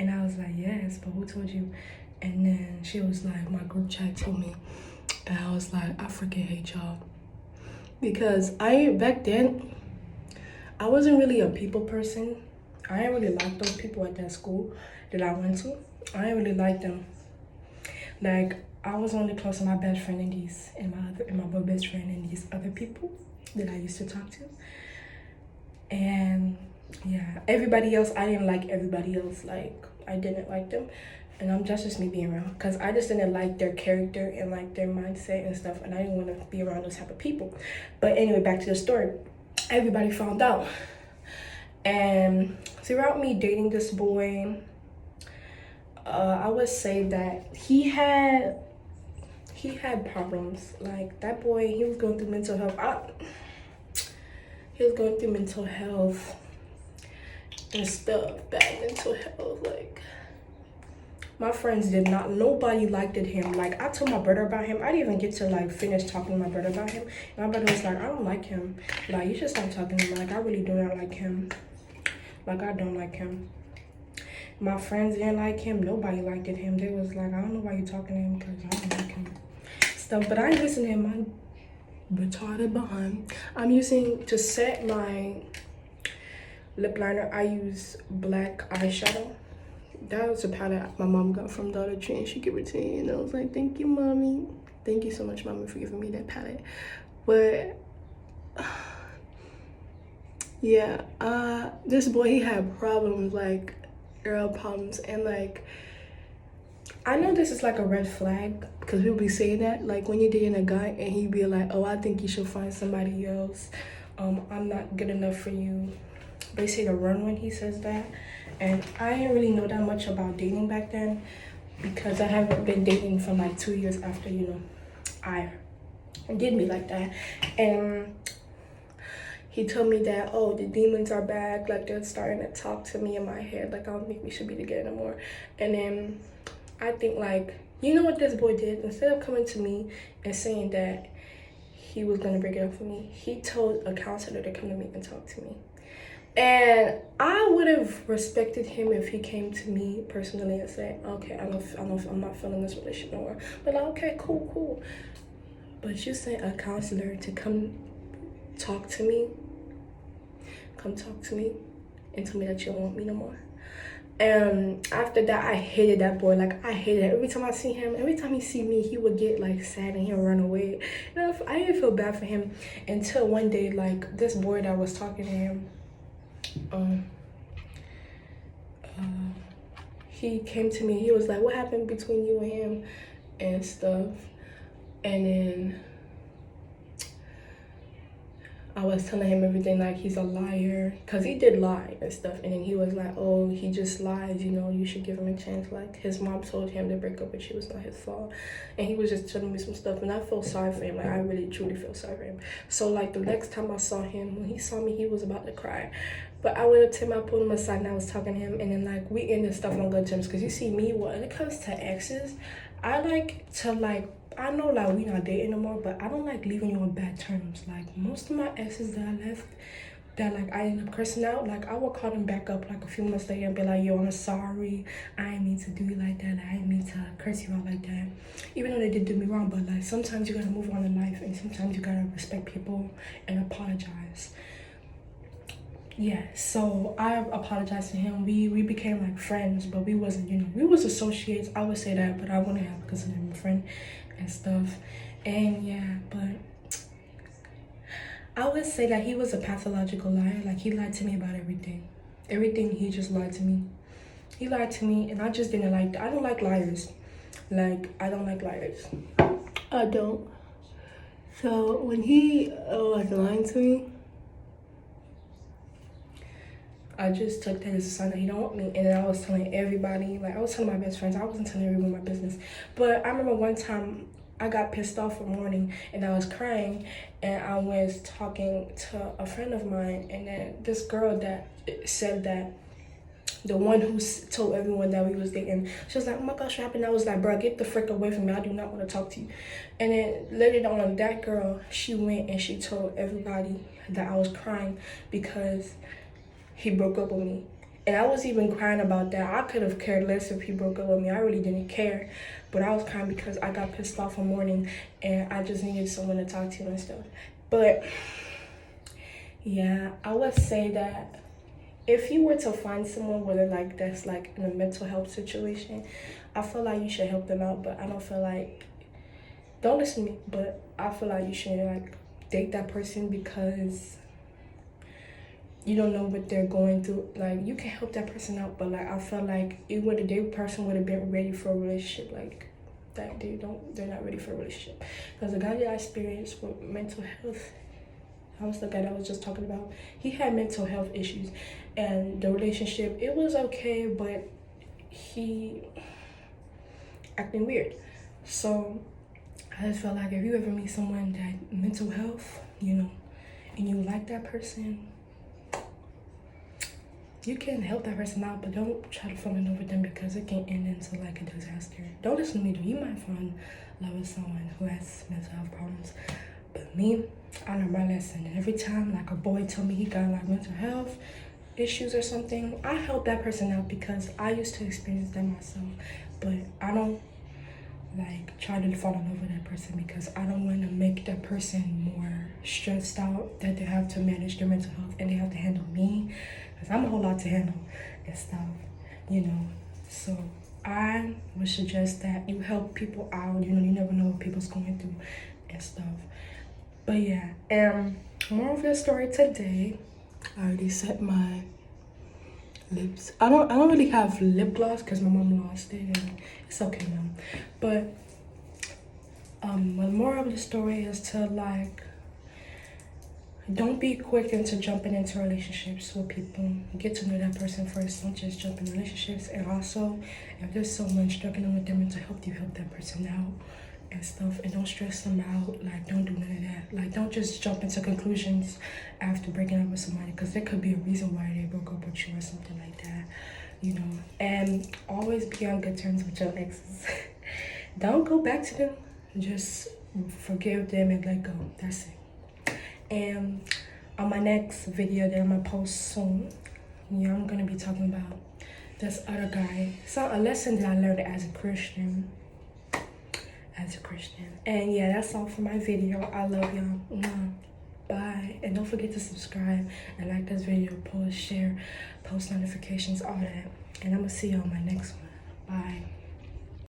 And I was like, yes, but who told you? And then she was like, my group chat told me. And I was like, I freaking hate y'all. Because back then, I wasn't really a people person. I didn't really like those people at that school that I went to. I didn't really like them. Like, I was only close to my best friend and my boy best friend and these other people that I used to talk to. And yeah, everybody else, I didn't like everybody else. Like, I didn't like them. And that's just me being around. Because I just didn't like their character and like their mindset and stuff. And I didn't want to be around those type of people. But anyway, back to the story. Everybody found out. And throughout me dating this boy, I would say that he had problems. Like, that boy, he was going through mental health. He was going through mental health and stuff, bad mental health. Like, my friends did not, nobody liked him. Like, I told my brother about him. I didn't even get to like finish talking to my brother about him. And my brother was like, I don't like him. Like, you should stop talking to him. Like, I really do not like him. Like, I don't like him. My friends didn't like him. Nobody liked him. They was like, I don't know why you talking to him, because I don't like him. Stuff, but I ain't listen to him. I'm retarded behind. I'm using, to set my lip liner, I use black eyeshadow. That was a palette my mom got from Dollar Tree, and she gave it to me, and I was like, thank you, mommy. Thank you so much, mommy, for giving me that palette. But yeah, this boy, he had problems, like girl problems, and like, I know this is like a red flag, because people be saying that, like when you're dating a guy and he be like, oh, I think you should find somebody else, I'm not good enough for you. They say to run when he says that. And I didn't really know that much about dating back then, because I haven't been dating for like 2 years after, you know, I did me like that. And he told me that, oh, the demons are back, like they're starting to talk to me in my head, like I don't think we should be together anymore. And then I think, like, you know what this boy did? Instead of coming to me and saying that he was gonna break it up for me, he told a counselor to come to me and talk to me. And I would have respected him if he came to me personally and said, okay, I'm not feeling this relationship anymore. But like, okay, cool. But you sent a counselor to come talk to me and tell me that you don't want me no more. And after that, I hated that boy. Like, I hated it. Every time I see him, every time he see me, he would get like sad and he'll run away. And I didn't feel bad for him until one day, like, this boy that was talking to him, he came to me. He was like, what happened between you and him and stuff. And then I was telling him everything, like he's a liar, because he did lie and stuff. And then he was like, oh, he just lies, you know, you should give him a chance. Like, his mom told him to break up with you, it's not his fault. And he was just telling me some stuff, and I felt sorry for him. Like, I really truly felt sorry for him. So like, the next time I saw him, when he saw me, he was about to cry. But I went up to him, I pulled him aside, and I was talking to him. And then like, we ended stuff on good terms, because you see me, when it comes to exes, I like to like, I know like we not dating anymore, but I don't like leaving you on bad terms. Like, most of my exes that I left, that like I ended up cursing out, like I would call them back up like a few months later and be like, yo, I'm sorry, I didn't mean to do you like that, like, I didn't mean to curse you out like that, even though they did do me wrong. But like, sometimes you gotta move on in life, and sometimes you gotta respect people and apologize. Yeah, so I apologized to him. We became like friends, but we wasn't, you know, we was associates, I would say that, but I wouldn't have considered him a friend and stuff. And yeah, but I would say that he was a pathological liar. Like, he lied to me about everything. He just lied to me. He lied to me, and I just didn't like, I don't like liars. Like, I don't like liars. I don't. So when he was lying to me, I just took that as a sign that he don't want me. And then I was telling everybody, like I was telling my best friends, I wasn't telling everyone my business. But I remember one time I got pissed off one morning and I was crying, and I was talking to a friend of mine, and then this girl that said that, the one who told everyone that we was dating, she was like, oh my gosh, what happened? I was like, bro, get the frick away from me, I do not want to talk to you. And then later on, that girl, she went and she told everybody that I was crying because he broke up with me. And I was even crying about that. I could have cared less if he broke up with me. I really didn't care. But I was crying because I got pissed off one morning and I just needed someone to talk to and stuff. But yeah, I would say that if you were to find someone whether like that's like in a mental health situation, I feel like you should help them out. But I don't feel like, don't listen to me, but I feel like you should like date that person because you don't know what they're going through. Like, you can help that person out, but like I feel like it would the person would have been ready for a relationship. Like that they're not ready for a relationship. Because the guy that I experienced with mental health, I was the guy that I was just talking about, he had mental health issues, and the relationship, it was okay, but he acting weird. So I just felt like if you ever meet someone that mental health, you know, and you like that person, you can help that person out, but don't try to fall in love with them because it can end into like a disaster. Don't listen to me though. You might find love with someone who has mental health problems. But me, I learned my lesson. And every time like a boy told me he got like mental health issues or something, I help that person out because I used to experience that myself. But I don't like try to fall in love with that person because I don't want to make that person more stressed out that they have to manage their mental health and they have to handle me because I'm a whole lot to handle and stuff, you know. So I would suggest that you help people out. You know, you never know what people's going through and stuff. But yeah, more of the story today. I already set my lips. I don't really have lip gloss because my mom lost it and it's okay now. But the moral of the story is to like, don't be quick into jumping into relationships with people. Get to know that person first. Don't just jump in relationships. And also, if there's someone struggling with their mental health, you help that person out and stuff. And don't stress them out. Like, don't do none of that. Like, don't just jump into conclusions after breaking up with somebody because there could be a reason why they broke up with you or something like that, you know. And always be on good terms with your exes. Don't go back to them. Just forgive them and let go. That's it. And on my next video that I'm gonna post soon, yeah, I'm gonna be talking about this other guy. So a lesson that I learned as a Christian. And yeah, that's all for my video. I love y'all. Bye. And don't forget to subscribe and like this video, post, share, post notifications, all that. And I'm gonna see you on my next one. Bye.